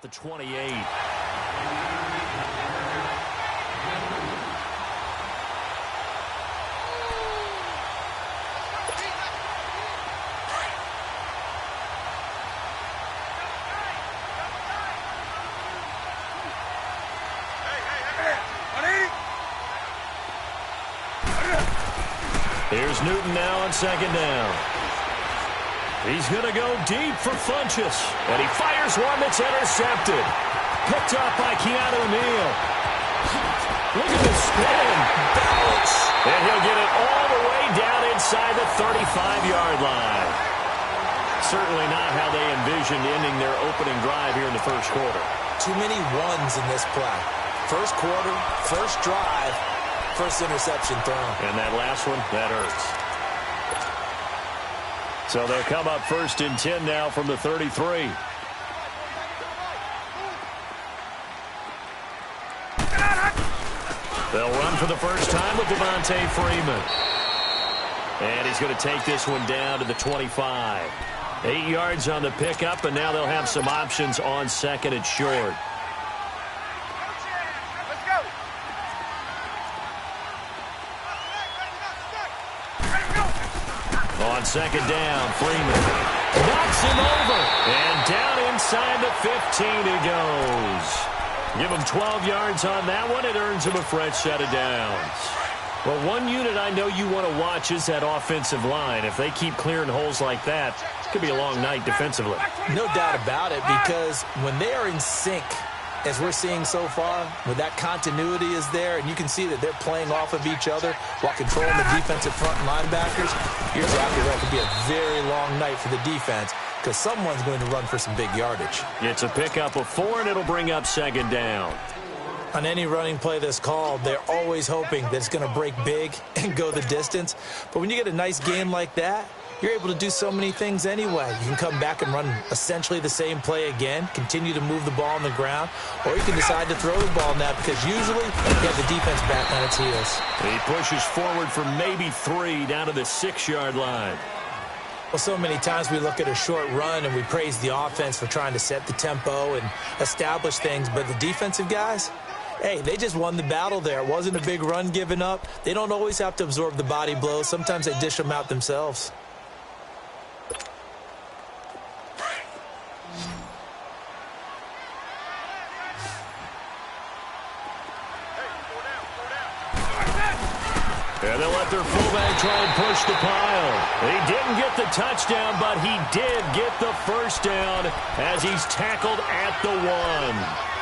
At the 28. Here's Newton now on second down. He's going to go deep for Funchess. And he fires one that's intercepted. Picked up by Keanu Neal. Look at the spin. Bounce. And he'll get it all the way down inside the 35-yard line. Certainly not how they envisioned ending their opening drive here in the first quarter. Too many ones in this play. First quarter, first drive, first interception thrown. And that last one, that hurts. So they'll come up first and 10 now from the 33. They'll run for the first time with Devontae Freeman. And he's going to take this one down to the 25. 8 yards on the pickup, and now they'll have some options on second and short. On second down, Freeman knocks him over. And down inside the 15 he goes. Give him 12 yards on that one. It earns him a fresh set of downs. Well, one unit I know you want to watch is that offensive line. If they keep clearing holes like that, it could be a long night defensively. No doubt about it, because when they are in sync, as we're seeing so far, when that continuity is there, and you can see that they're playing off of each other while controlling the defensive front linebackers, you're exactly right. It could be a very long night for the defense because someone's going to run for some big yardage. It's a pickup of 4, and it'll bring up second down. On any running play that's called, they're always hoping that it's going to break big and go the distance. But when you get a nice game like that, you're able to do so many things anyway. You can come back and run essentially the same play again, continue to move the ball on the ground, or you can decide to throw the ball now because usually you have the defense back on its heels. He pushes forward for maybe 3 down to the 6-yard line. Well, so many times we look at a short run and we praise the offense for trying to set the tempo and establish things, but the defensive guys, hey, they just won the battle there. It wasn't a big run given up. They don't always have to absorb the body blows. Sometimes they dish them out themselves. And they'll let their fullback try and push the pile. He didn't get the touchdown, but he did get the first down as he's tackled at the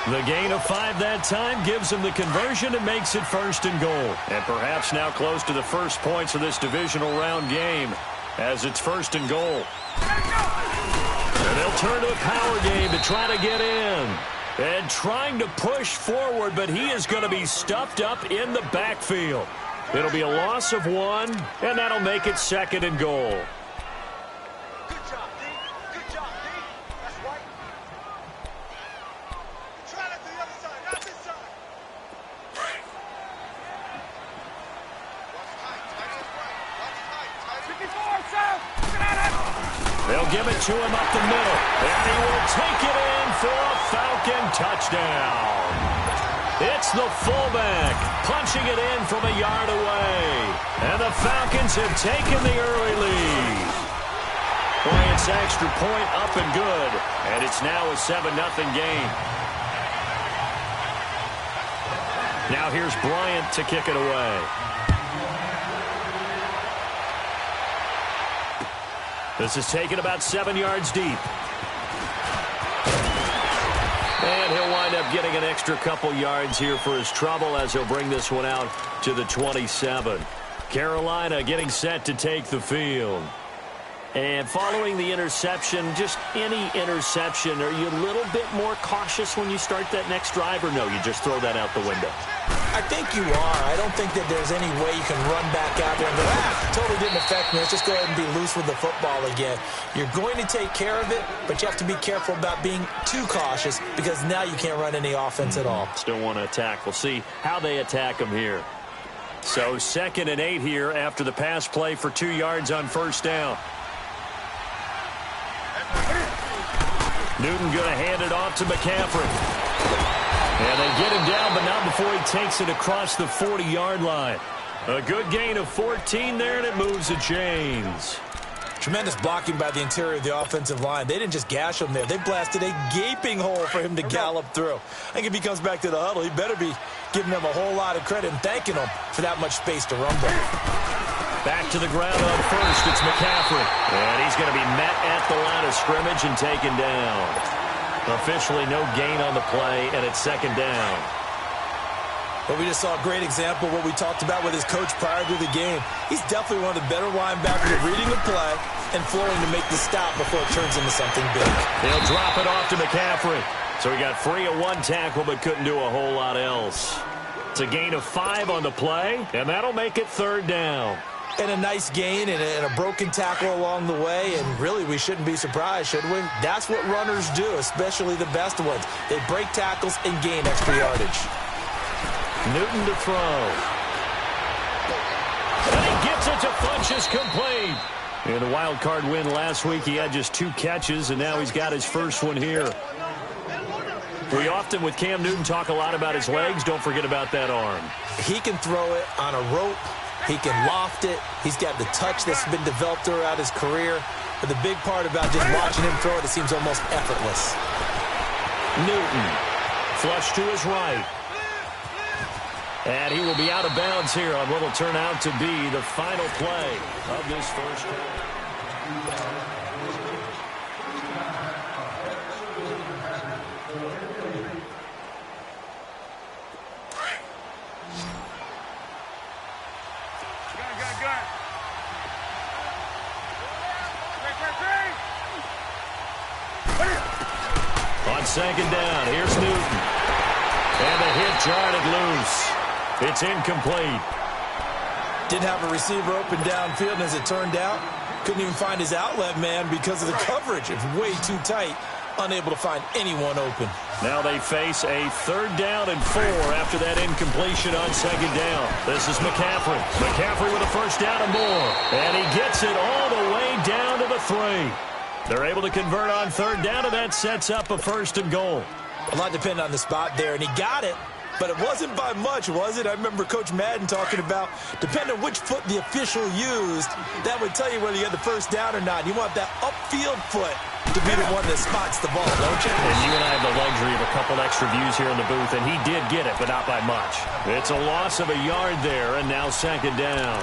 1. The gain of 5 that time gives him the conversion and makes it first and goal. And perhaps now close to the first points of this divisional round game as it's first and goal. And they'll turn to a power game to try to get in. And trying to push forward, but he is going to be stuffed up in the backfield. It'll be a loss of 1, and that'll make it second and goal. Good job, D. Good job, D. That's right. Try that to the other side, not this side. Watch tight, tight is right. Watch tight, tight is 54, South. Get at it. They'll give it to him up the middle, and he will take it in for a Falcon touchdown. It's the fullback punching it in from a yard away. And the Falcons have taken the early lead. Bryant's extra point up and good. And it's now a 7-0 game. Now here's Bryant to kick it away. This is taken about 7 yards deep. And he'll wind up getting an extra couple yards here for his trouble as he'll bring this one out to the 27. Carolina getting set to take the field. And following the interception, just any interception, are you a little bit more cautious when you start that next drive, or no, you just throw that out the window? I think you are. I don't think that there's any way you can run back out there and go, totally didn't affect me. Let's just go ahead and be loose with the football again. You're going to take care of it, but you have to be careful about being too cautious because now you can't run any offense at all. Still want to attack. We'll see how they attack him here. So 2nd and 8 here after the pass play for 2 yards on first down. Newton going to hand it off to McCaffrey. And they get him down, but not before he takes it across the 40-yard line. A good gain of 14 there, and it moves the chains. Tremendous blocking by the interior of the offensive line. They didn't just gash him there. They blasted a gaping hole for him to gallop through. I think if he comes back to the huddle, he better be giving them a whole lot of credit and thanking them for that much space to run with. Back to the ground on first. It's McCaffrey. And he's going to be met at the line of scrimmage and taken down. Officially no gain on the play, and it's second down. But we just saw a great example of what we talked about with his coach prior to the game. He's definitely one of the better linebackers at reading the play and flowing to make the stop before it turns into something big. They'll drop it off to McCaffrey. So he got free of one tackle but couldn't do a whole lot else. It's a gain of 5 on the play, and that'll make it third down. And a nice gain and a broken tackle along the way, and really we shouldn't be surprised, should we? That's what runners do, especially the best ones. They break tackles and gain extra yardage. Newton to throw. And he gets it to Funchess, complete. In a wild card win last week, he had just 2 catches, and now he's got his first one here. We often, with Cam Newton, talk a lot about his legs. Don't forget about that arm. He can throw it on a rope. He can loft it. He's got the touch that's been developed throughout his career. But the big part about just watching him throw it, it seems almost effortless. Newton, flush to his right. And he will be out of bounds here on what will turn out to be the final play of this first half. On second down, here's Newton. And the hit jarred loose. It's incomplete. Didn't have a receiver open downfield, and as it turned out, couldn't even find his outlet man because of the coverage. It's way too tight, unable to find anyone open. Now they face a third down and 4 after that incompletion on second down. This is McCaffrey. McCaffrey with a first down and more. And he gets it all the way down to the 3. They're able to convert on third down, and that sets up a first and goal. A lot depended on the spot there, and he got it. But it wasn't by much, was it? I remember Coach Madden talking about, depending on which foot the official used, that would tell you whether you had the first down or not. You want that upfield foot to be the one that spots the ball, don't you? And you and I have the luxury of a couple extra views here in the booth, and he did get it, but not by much. It's a loss of a yard there, and now second down.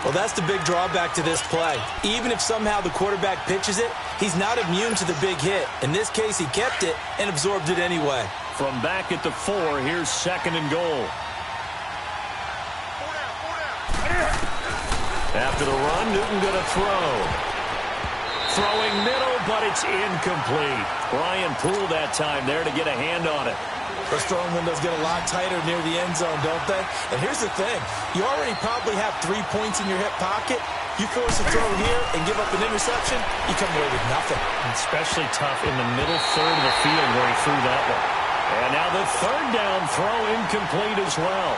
Well, that's the big drawback to this play. Even if somehow the quarterback pitches it, he's not immune to the big hit. In this case, he kept it and absorbed it anyway. From back at the 4, here's second and goal. After the run, Newton going to throw. Throwing middle, but it's incomplete. Brian Poole that time there to get a hand on it. Those throwing windows get a lot tighter near the end zone, don't they? And here's the thing. You already probably have 3 points in your hip pocket. You force a throw here and give up an interception, you come away with nothing. Especially tough in the middle third of the field where he threw that one. And now the third down throw incomplete as well.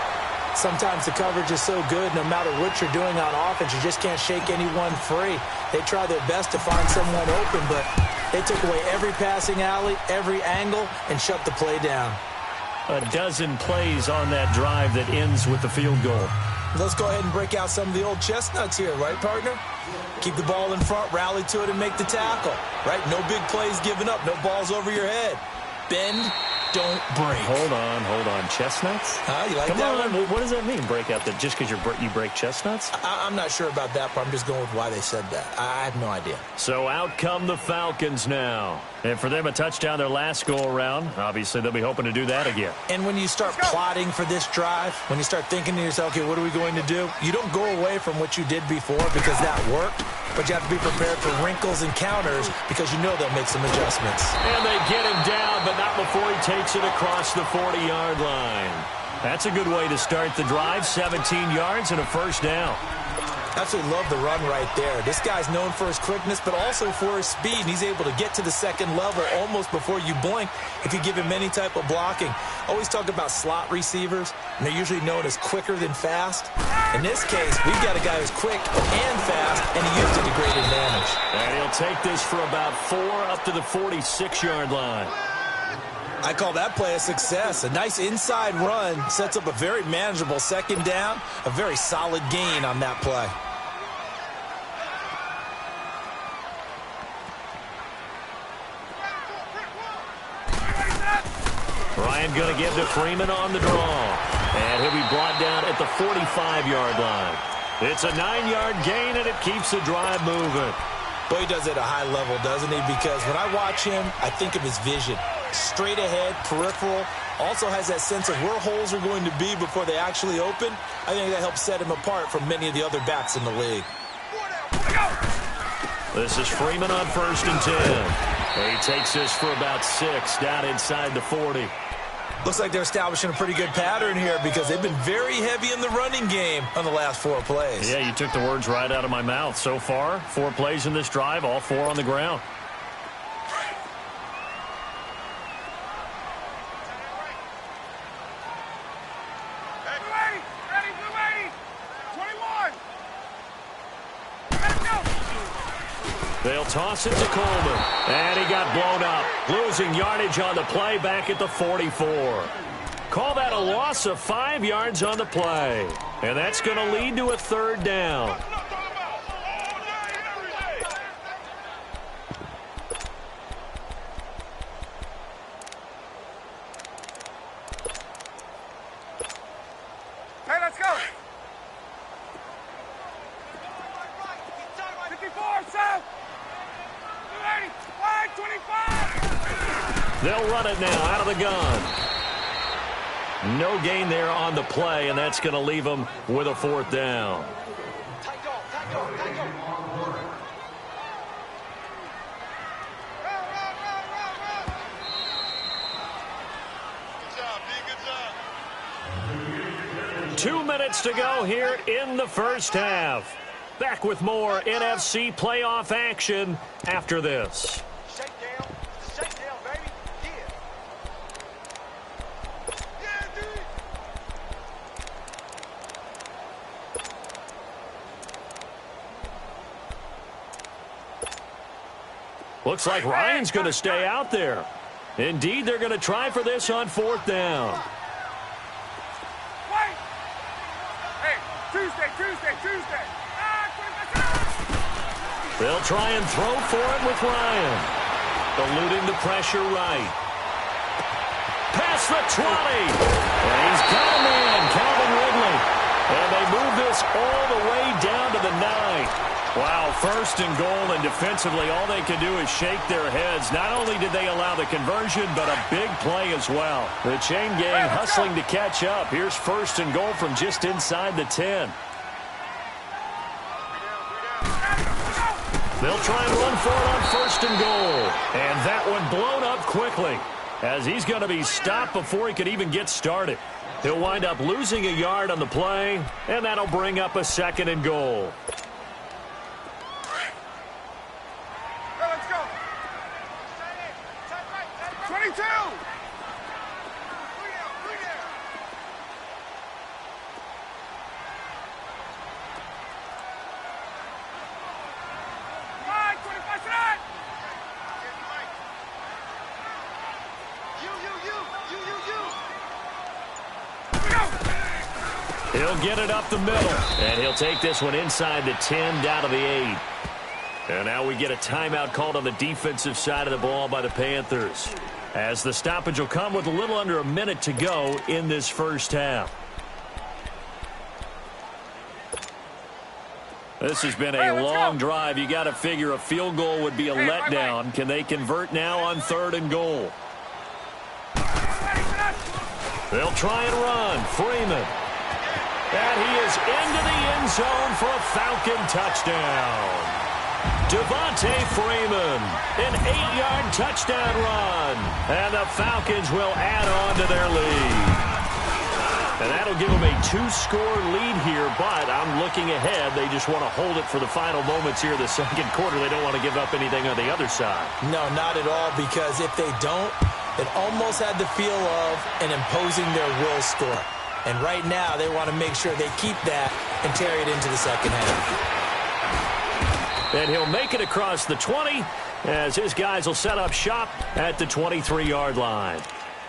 Sometimes the coverage is so good, no matter what you're doing on offense, you just can't shake anyone free. They try their best to find someone open, but they took away every passing alley, every angle, and shut the play down. A dozen plays on that drive that ends with the field goal. Let's go ahead and break out some of the old chestnuts here, right, partner? Keep the ball in front, rally to it, and make the tackle, right? No big plays given up, no balls over your head. Bend, don't break. Hold on. Chestnuts? You like Come that on. one? What does that mean, break out? That just because you break chestnuts? I'm not sure about that, but I'm just going with why they said that. I have no idea. So out come the Falcons now. And for them, a touchdown their last go-around. Obviously, they'll be hoping to do that again. And when you start plotting for this drive, when you start thinking to yourself, okay, what are we going to do? You don't go away from what you did before because that worked, but you have to be prepared for wrinkles and counters because you know they'll make some adjustments. And they get him down, but not before he takes it across the 40-yard line. That's a good way to start the drive, 17 yards and a first down. Absolutely love the run right there. This guy's known for his quickness, but also for his speed. And he's able to get to the second level almost before you blink if you give him any type of blocking. Always talk about slot receivers, and they're usually known as quicker than fast. In this case, we've got a guy who's quick and fast, and he used it to great advantage. And he'll take this for about 4 up to the 46-yard line. I call that play a success. A nice inside run sets up a very manageable second down, a very solid gain on that play. Ryan going to give to Freeman on the draw. And he'll be brought down at the 45-yard line. It's a 9-yard gain, and it keeps the drive moving. Boy, he does it at a high level, doesn't he? Because when I watch him, I think of his vision. Straight ahead, peripheral, also has that sense of where holes are going to be before they actually open. I think that helps set him apart from many of the other backs in the league. This is Freeman on 1st and 10. He takes this for about 6 down inside the 40. Looks like they're establishing a pretty good pattern here because they've been very heavy in the running game on the last 4 plays. Yeah, you took the words right out of my mouth. So far, 4 plays in this drive, all 4 on the ground. They'll toss it to Coleman. And he got blown up. Losing yardage on the play back at the 44. Call that a loss of 5 yards on the play. And that's going to lead to a 3rd down. Hey, let's go. 54, south. 25. They'll run it now out of the gun. No gain there on the play, and that's going to leave them with a 4th down. Take off, take off, take off. Run, run, run, run. Good job, D, good job. 2 minutes to go here in the first half. Back with more NFC playoff action after this. Shakedown, baby. Yeah, dude. Looks like Ryan's going to stay out there. Indeed, they're going to try for this on 4th down. Wait. Hey, Tuesday. They'll try and throw for it with Ryan. Eluding the pressure right. Past the 20. And he's got a man, Calvin Ridley. And they move this all the way down to the 9. Wow, 1st and goal, and defensively all they can do is shake their heads. Not only did they allow the conversion, but a big play as well. The chain gang hustling to catch up. Here's 1st and goal from just inside the 10. They'll try and run for it on 1st and goal. And that one blown up quickly as he's going to be stopped before he could even get started. He'll wind up losing a yard on the play, and that'll bring up a 2nd and goal. Let's go. 22. He'll get it up the middle, and he'll take this one inside the 10 down to the 8. And now we get a timeout called on the defensive side of the ball by the Panthers, as the stoppage will come with a little under a minute to go in this first half. This has been a long drive. You got to figure a field goal would be a letdown. Can they convert now on 3rd and goal? They'll try and run. Freeman. And he is into the end zone for a Falcon touchdown. Devontae Freeman, an 8-yard touchdown run. And the Falcons will add on to their lead. And that'll give them a 2-score lead here, but I'm looking ahead. They just want to hold it for the final moments here of the 2nd quarter. They don't want to give up anything on the other side. No, not at all, because if they don't, it almost had the feel of an imposing their will score. And right now, they want to make sure they keep that and carry it into the second half. And he'll make it across the 20 as his guys will set up shop at the 23-yard line.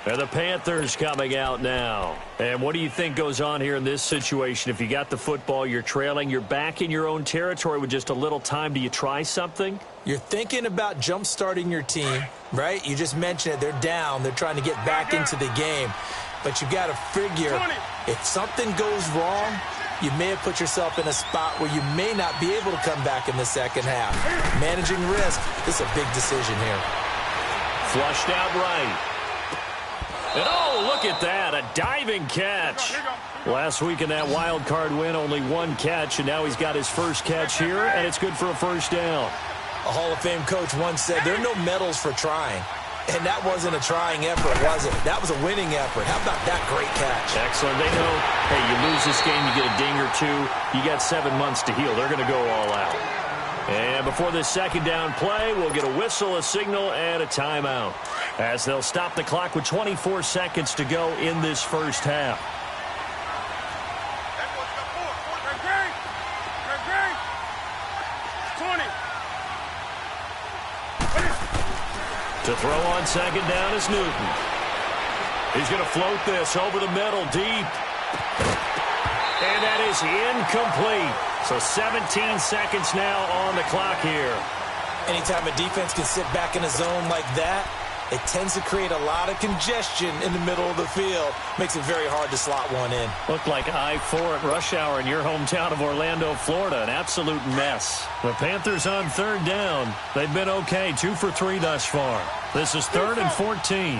And the Panthers coming out now. And what do you think goes on here in this situation? If you got the football, you're trailing, you're back in your own territory with just a little time. Do you try something? You're thinking about jump-starting your team, right? You just mentioned it. They're down. They're trying to get back into the game. But you've got to figure if something goes wrong, you may have put yourself in a spot where you may not be able to come back in the second half. Managing risk, this is a big decision here. Flushed out right. And oh, look at that, a diving catch. Last week in that wild card win, only one catch, and now he's got his first catch here, and it's good for a first down. A Hall of Fame coach once said, there are no medals for trying. And that wasn't a trying effort, was it? That was a winning effort. How about that great catch? Excellent. They know, hey, you lose this game, you get a ding or two. You got 7 months to heal. They're going to go all out. And before this second down play, we'll get a whistle, a signal, and a timeout, as they'll stop the clock with 24 seconds to go in this first half. To throw on second down is Newton. He's going to float this over the middle deep. And that is incomplete. So 17 seconds now on the clock here. Anytime a defense can sit back in a zone like that, it tends to create a lot of congestion in the middle of the field. Makes it very hard to slot one in. Looked like I-4 at rush hour in your hometown of Orlando, Florida. An absolute mess. The Panthers on third down. They've been okay, 2 for 3 thus far. This is 3rd and 14.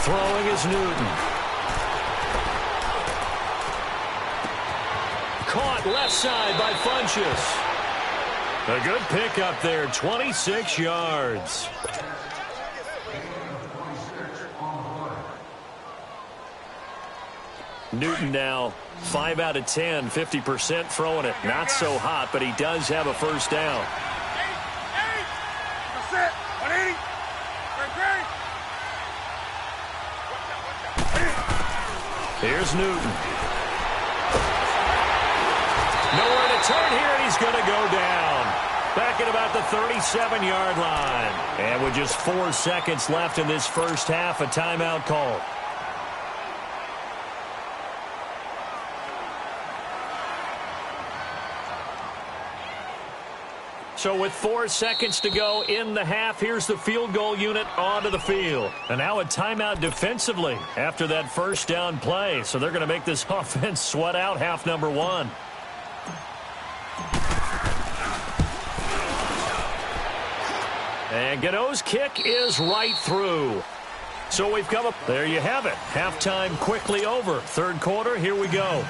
Throwing is Newton. Caught left side by Funchess. A good pickup there, 26 yards. Newton now 5 out of 10, 50% throwing it. Not so hot, but he does have a first down. Here's Newton. Nowhere to turn here, and he's going to go down. Back at about the 37-yard line. And with just 4 seconds left in this first half, a timeout call. So with 4 seconds to go in the half, here's the field goal unit onto the field. And now a timeout defensively after that first down play. So they're going to make this offense sweat out half number 1. And Gano's kick is right through. So we've come up. There you have it. Halftime quickly over. Third quarter, here we go.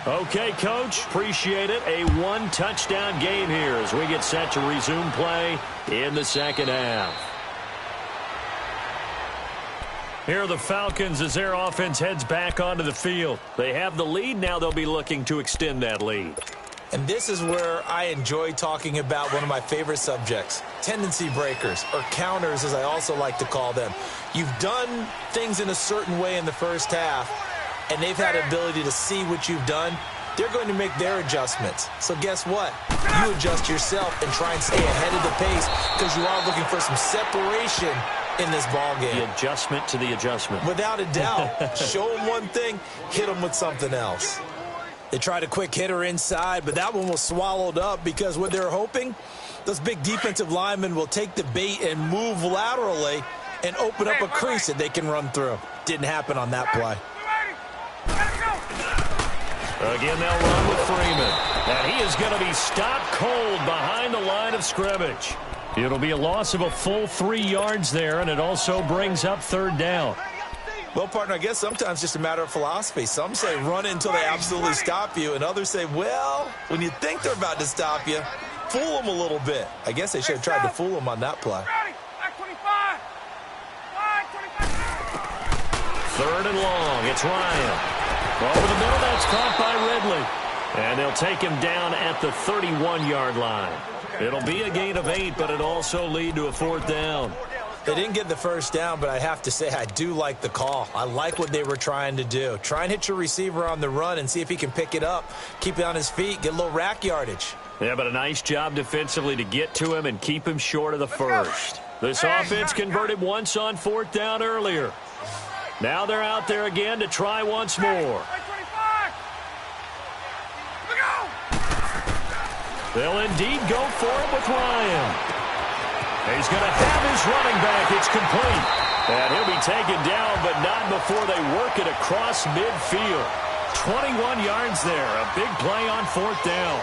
Okay, Coach, appreciate it. A 1-touchdown game here as we get set to resume play in the second half. Here are the Falcons as their offense heads back onto the field. They have the lead. Now they'll be looking to extend that lead. And this is where I enjoy talking about one of my favorite subjects, tendency breakers, or counters as I also like to call them. You've done things in a certain way in the first half, and they've had the ability to see what you've done. They're going to make their adjustments. So guess what? You adjust yourself and try and stay ahead of the pace because you are looking for some separation in this ball game. The adjustment to the adjustment. Without a doubt. Show them one thing, hit them with something else. They tried a quick hitter inside, but that one was swallowed up because what they're hoping, those big defensive linemen will take the bait and move laterally and open up a crease that they can run through. Didn't happen on that play. Again, they'll run with Freeman. And he is going to be stopped cold behind the line of scrimmage. It'll be a loss of a full 3 yards there, and it also brings up third down. Well, partner, I guess sometimes it's just a matter of philosophy. Some say run until they absolutely stop you, and others say, well, when you think they're about to stop you, fool them a little bit. I guess they should have tried to fool them on that play. Third and long. It's Ryan. Over the middle, that's caught by Ridley. And they'll take him down at the 31-yard line. It'll be a gain of 8, but it also lead to a 4th down. They didn't get the first down, but I have to say I do like the call. I like what they were trying to do. Try and hit your receiver on the run and see if he can pick it up, keep it on his feet, get a little rack yardage. Yeah, but a nice job defensively to get to him and keep him short of the first. This offense converted once on 4th down earlier. Now they're out there again to try once more. They'll indeed go for it with Ryan. He's going to have his running back. It's complete. And he'll be taken down, but not before they work it across midfield. 21 yards there. A big play on 4th down.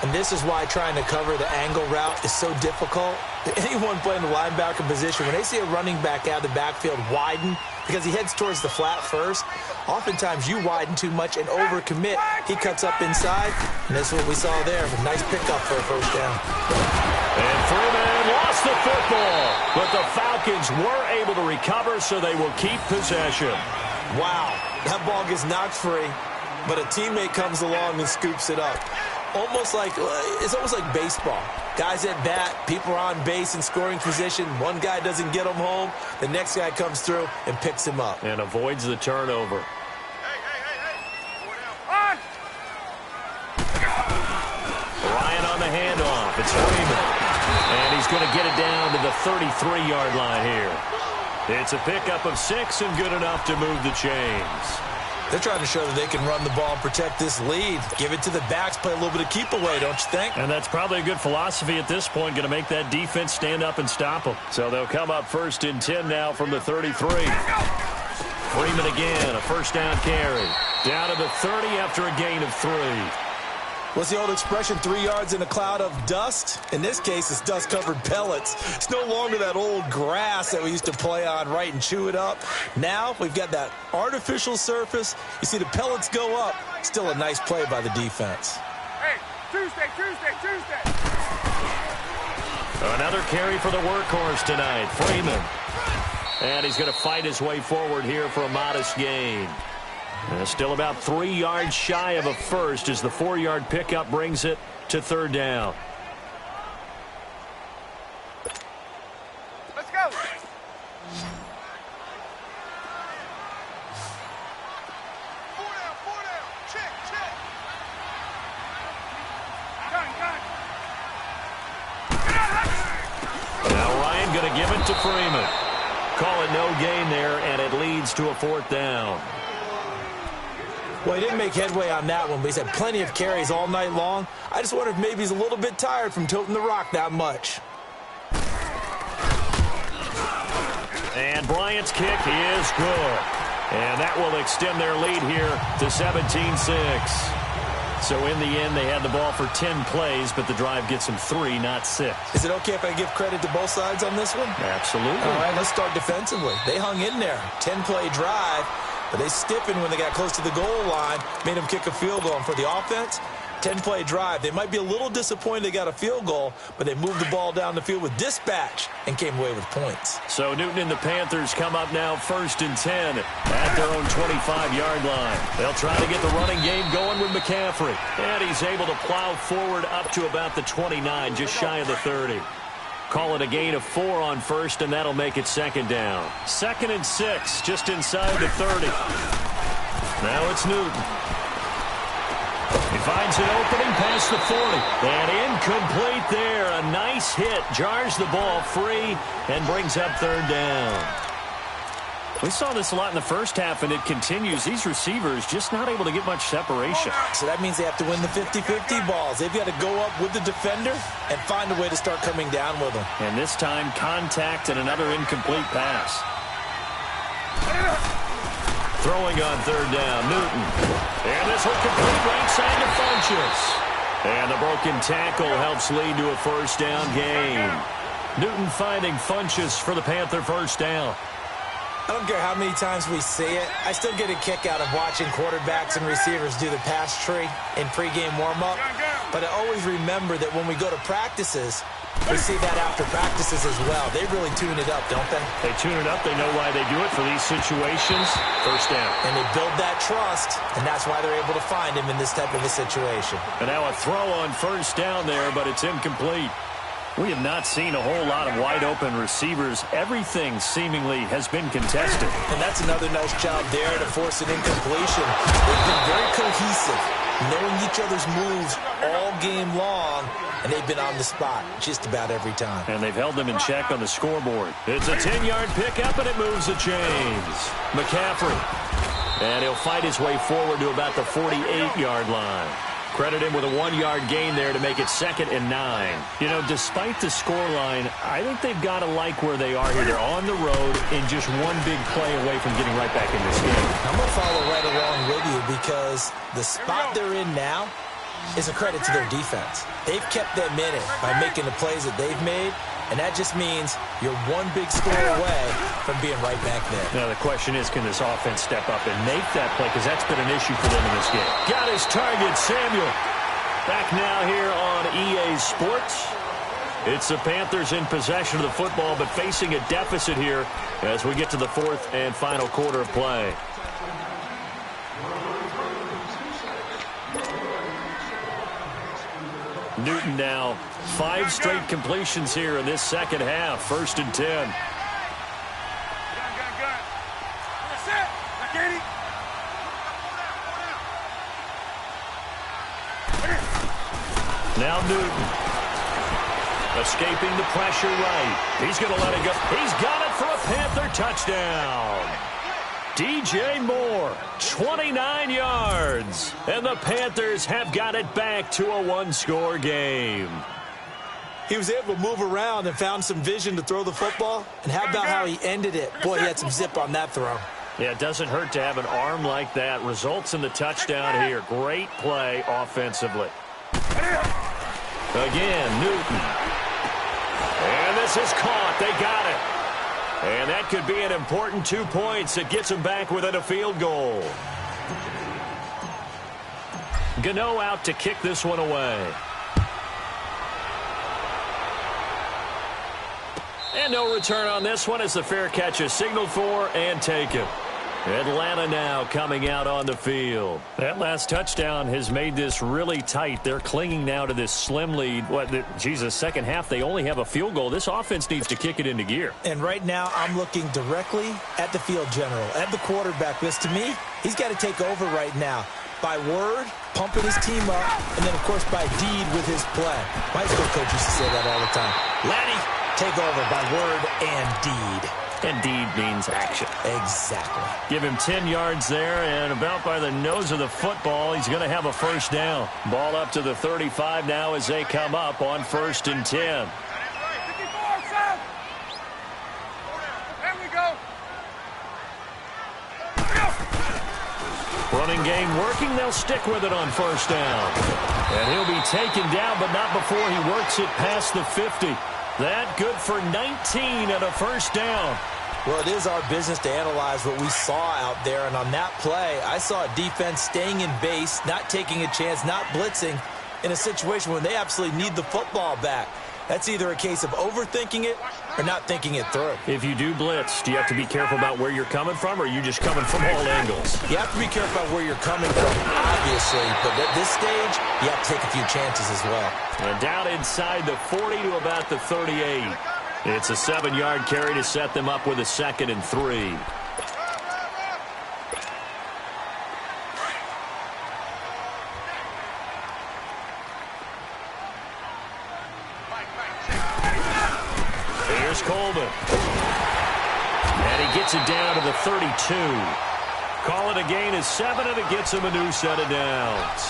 And this is why trying to cover the angle route is so difficult. Anyone playing the linebacker position, when they see a running back out of the backfield widen, because he heads towards the flat first, oftentimes you widen too much and overcommit. He cuts up inside, and that's what we saw there. A nice pickup for a first down. And Freeman lost the football, but the Falcons were able to recover, so they will keep possession. Wow, that ball gets knocked free, but a teammate comes along and scoops it up. It's almost like baseball. Guys at bat, people are on base in scoring position. One guy doesn't get him home. The next guy comes through and picks him up. And avoids the turnover. Ryan on the handoff. It's Freeman. And he's going to get it down to the 33-yard line here. It's a pickup of 6 and good enough to move the chains. They're trying to show that they can run the ball and protect this lead. Give it to the backs, play a little bit of keep away, don't you think? And that's probably a good philosophy at this point, going to make that defense stand up and stop them. So they'll come up 1st and 10 now from the 33. Freeman again, a first down carry. Down to the 30 after a gain of 3. What's the old expression, 3 yards in a cloud of dust? In this case, it's dust-covered pellets. It's no longer that old grass that we used to play on, right, and chew it up. Now we've got that artificial surface. You see the pellets go up. Still a nice play by the defense. Hey, Tuesday. Another carry for the workhorse tonight, Freeman. And he's going to fight his way forward here for a modest gain. Still about 3 yards shy of a first as the 4-yard pickup brings it to 3rd down. Let's go. Four down. Check. Now Ryan going to give it to Freeman. Call it no gain there, and it leads to a 4th down. Well, he didn't make headway on that one, but he's had plenty of carries all night long. I just wonder if maybe he's a little bit tired from toting the rock that much. And Bryant's kick is good. And that will extend their lead here to 17-6. So in the end, they had the ball for 10 plays, but the drive gets them 3, not 6. Is it okay if I give credit to both sides on this one? Absolutely. All right, let's start defensively. They hung in there. 10-play drive. But they stiffened when they got close to the goal line, made them kick a field goal. And for the offense, 10-play drive. They might be a little disappointed they got a field goal, but they moved the ball down the field with dispatch and came away with points. So Newton and the Panthers come up now 1st and 10 at their own 25-yard line. They'll try to get the running game going with McCaffrey. And he's able to plow forward up to about the 29, just shy of the 30. Call it a gain of 4 on 1st, and that'll make it 2nd down. 2nd and 6, just inside the 30. Now it's Newton. He finds an opening past the 40. And incomplete there. A nice hit. Jars the ball free and brings up 3rd down. We saw this a lot in the first half, and it continues. These receivers just not able to get much separation. So that means they have to win the 50-50 balls. They've got to go up with the defender and find a way to start coming down with them. And this time, contact and another incomplete pass. Throwing on 3rd down, Newton. And this will complete right side to Funchess. And the broken tackle helps lead to a 1st down gain. Newton finding Funchess for the Panther 1st down. I don't care how many times we see it. I still get a kick out of watching quarterbacks and receivers do the pass tree in pregame warm-up. But I always remember that when we go to practices, we see that after practices as well. They really tune it up, don't they? They tune it up. They know why they do it for these situations. First down. And they build that trust, and that's why they're able to find him in this type of a situation. And now a throw on first down there, but it's incomplete. We have not seen a whole lot of wide-open receivers. Everything seemingly has been contested. And that's another nice job there to force an incompletion. They've been very cohesive, knowing each other's moves all game long, and they've been on the spot just about every time. And they've held them in check on the scoreboard. It's a 10-yard pickup, and it moves the chains. McCaffrey. And he'll fight his way forward to about the 48-yard line. Credit him with a 1-yard gain there to make it 2nd and 9. You know, despite the scoreline, I think they've got to like where they are here. They're on the road in just one big play away from getting right back in this game. I'm going to follow right along with you because the spot they're in now is a credit to their defense. They've kept them in it by making the plays that they've made, and that just means you're one big score away from being right back there. Now, the question is, can this offense step up and make that play? Because that's been an issue for them in this game. Got his target, Samuel. Back now here on EA Sports. It's the Panthers in possession of the football, but facing a deficit here as we get to the 4th and final quarter of play. Newton now 5 straight completions here in this second half. 1st and 10. That's it. I get it. Now Newton. Escaping the pressure right. He's going to let it go. He's got it for a Panther touchdown. DJ Moore, 29 yards. And the Panthers have got it back to a 1-score game. He was able to move around and found some vision to throw the football. And how about how he ended it? Boy, he had some zip on that throw. Yeah, it doesn't hurt to have an arm like that. Results in the touchdown here. Great play offensively. Again, Newton. And this is caught. They got it. And that could be an important 2 points. It gets them back within a field goal. Gano out to kick this one away. And no return on this one as the fair catch is signaled for and taken. Atlanta now coming out on the field. That last touchdown has made this really tight. They're clinging now to this slim lead. Second half, they only have a field goal. This offense needs to kick it into gear. And right now, I'm looking directly at the field general, at the quarterback. Because to me, he's got to take over right now. By word, pumping his team up, and then, of course, by deed with his play. My school coach used to say that all the time. Laddie, take over by word and deed. And deed means action. Exactly. Give him 10 yards there, and about by the nose of the football, he's going to have a first down. Ball up to the 35 now as they come up on 1st and 10. There we go. Running game working. They'll stick with it on 1st down. And he'll be taken down, but not before he works it past the 50. That good for 19 and a first down. Well, it is our business to analyze what we saw out there. And on that play, I saw a defense staying in base, not taking a chance, not blitzing in a situation when they absolutely need the football back. That's either a case of overthinking it or not thinking it through. If you do blitz, do you have to be careful about where you're coming from, or are you just coming from all angles? You have to be careful about where you're coming from, obviously. But at this stage, you have to take a few chances as well. And down inside the 40 to about the 38. It's a 7-yard carry to set them up with a 2nd and 3. Here's Coleman. And he gets it down to the 32. Call it a gain of 7, and it gets him a new set of downs.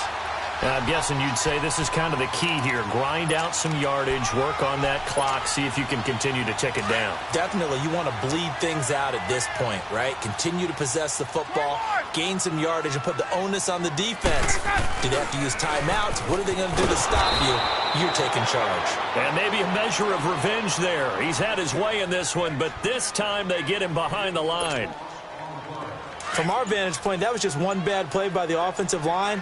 I'm guessing you'd say this is kind of the key here. Grind out some yardage, work on that clock, see if you can continue to tick it down. Definitely, you want to bleed things out at this point, right? Continue to possess the football, gain some yardage, and put the onus on the defense. Do they have to use timeouts? What are they going to do to stop you? You're taking charge. And maybe a measure of revenge there. He's had his way in this one, but this time they get him behind the line. From our vantage point, that was just one bad play by the offensive line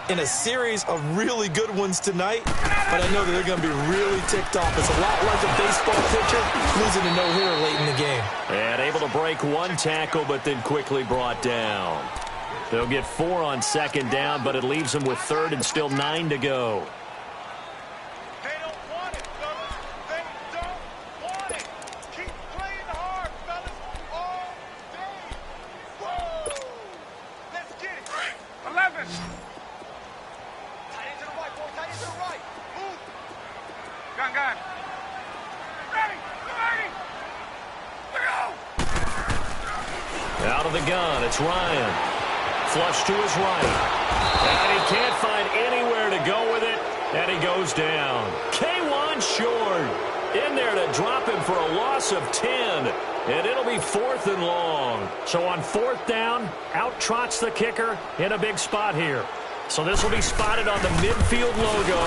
in a series of really good ones tonight, but I know that they're going to be really ticked off. It's a lot like a baseball pitcher losing a no-hitter late in the game. And able to break one tackle, but then quickly brought down. They'll get 4 on second down, but it leaves them with third and still 9 to go. They don't want it, fellas. They don't want it. Keep playing hard, fellas, all day. Whoa! Let's get it. 11. Tight end to the right, boy. Tight end to the right. Move. Gun. Ready. Go. Out of the gun, it's Ryan. Flush to his right. And he can't find anywhere to go with it, and he goes down. K1 short. In there to drop him for a loss of 10, and it'll be 4th and long. So on 4th down, out trots the kicker in a big spot here. So this will be spotted on the midfield logo.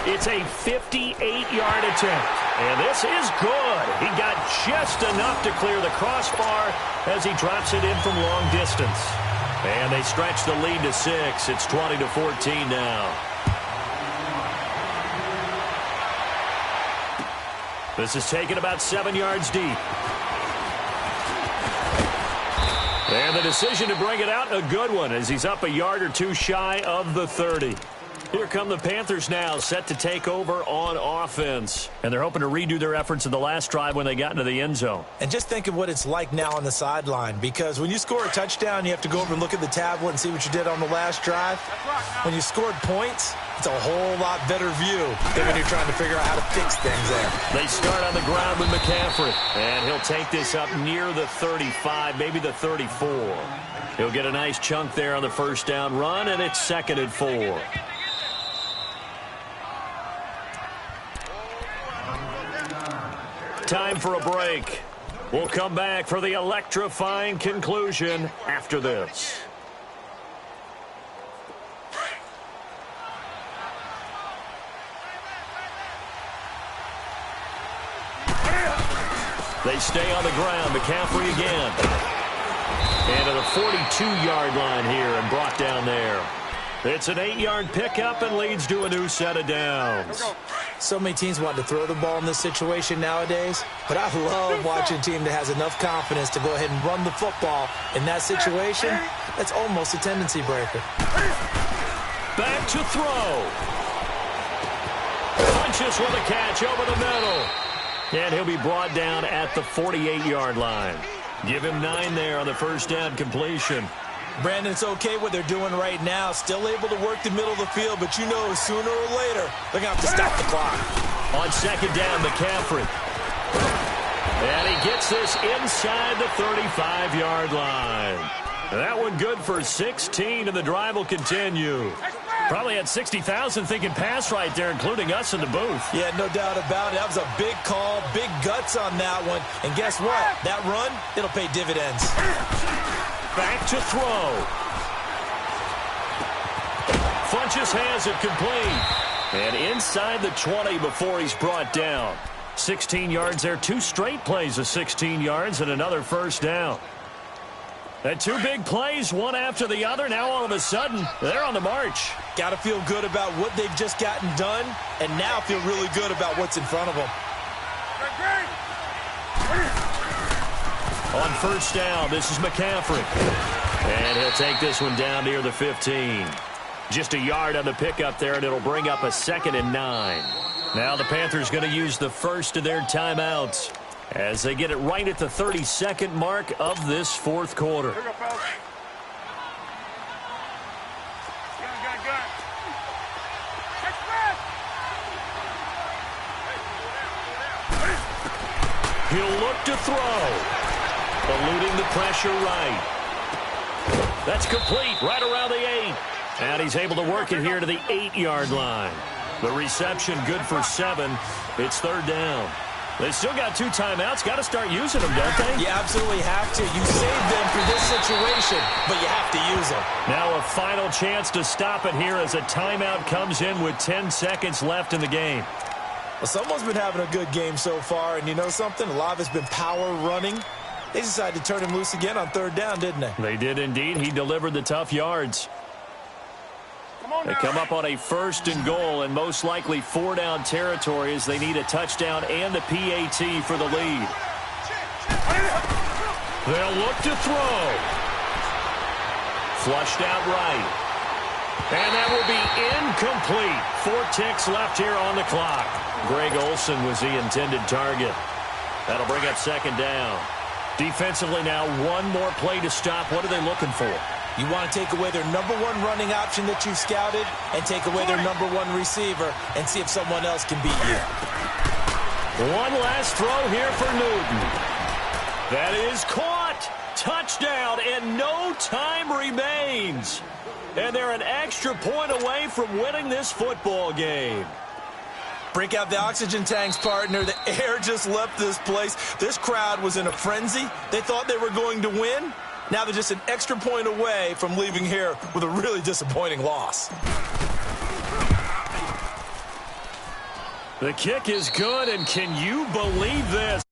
It's a 58-yard attempt, and this is good. He got just enough to clear the crossbar as he drops it in from long distance. And they stretch the lead to 6. It's 20-14 now. This is taken about 7 yards deep. And the decision to bring it out, a good one, as he's up a yard or two shy of the 30. Here come the Panthers now, set to take over on offense. And they're hoping to redo their efforts in the last drive when they got into the end zone. And just think of what it's like now on the sideline, because when you score a touchdown, you have to go over and look at the tablet and see what you did on the last drive. When you scored points, it's a whole lot better view than when you're trying to figure out how to fix things there. They start on the ground with McCaffrey, and he'll take this up near the 35, maybe the 34. He'll get a nice chunk there on the first down run, and it's 2nd and 4. Time for a break. We'll come back for the electrifying conclusion after this. They stay on the ground. McCaffrey again. And to the 42-yard line here and brought down there. It's an 8-yard pickup and leads to a new set of downs. So many teams want to throw the ball in this situation nowadays, but I love watching a team that has enough confidence to go ahead and run the football in that situation. That's almost a tendency breaker. Back to throw. Punches with a catch over the middle. And he'll be brought down at the 48-yard line. Give him 9 there on the first down completion. Brandon, it's okay what they're doing right now. Still able to work the middle of the field, but you know sooner or later they're going to have to stop the clock. On second down, McCaffrey. And he gets this inside the 35-yard line. That one good for 16, and the drive will continue. Probably had 60,000 thinking pass right there, including us in the booth. Yeah, no doubt about it. That was a big call, big guts on that one. And guess what? That run, it'll pay dividends. Back to throw. Funches has it complete. And inside the 20 before he's brought down. 16 yards there, 2 straight plays of 16 yards and another first down. And 2 big plays, one after the other. Now all of a sudden, they're on the march. Got to feel good about what they've just gotten done, and now feel really good about what's in front of them. On first down, this is McCaffrey. And he'll take this one down near the 15. Just a yard on the pickup there, and it'll bring up a 2nd and 9. Now the Panthers going to use the first of their timeouts as they get it right at the 32nd mark of this 4th quarter. Here we go, fellas. Gun. Express! He'll look to throw. Eluding the pressure right. That's complete right around the 8. And he's able to work it here to the 8-yard line. The reception good for 7. It's third down. They still got 2 timeouts. Got to start using them, don't they? You absolutely have to. You saved them for this situation, but you have to use them. Now a final chance to stop it here as a timeout comes in with 10 seconds left in the game. Well, someone's been having a good game so far, and you know something? A lot of it's been power running. They decided to turn him loose again on third down, didn't they? They did indeed. He delivered the tough yards. They come up on a 1st and goal and most likely 4-down territory as they need a touchdown and the PAT for the lead. They'll look to throw. Flushed out right. And that will be incomplete. 4 ticks left here on the clock. Greg Olsen was the intended target. That'll bring up second down. Defensively now, one more play to stop. What are they looking for? You want to take away their #1 running option that you've scouted and take away their #1 receiver and see if someone else can beat you. One last throw here for Newton. That is caught. Touchdown, and no time remains. And they're an extra point away from winning this football game. Break out the oxygen tanks, partner. The air just left this place. This crowd was in a frenzy. They thought they were going to win. Now they're just an extra point away from leaving here with a really disappointing loss. The kick is good, and can you believe this?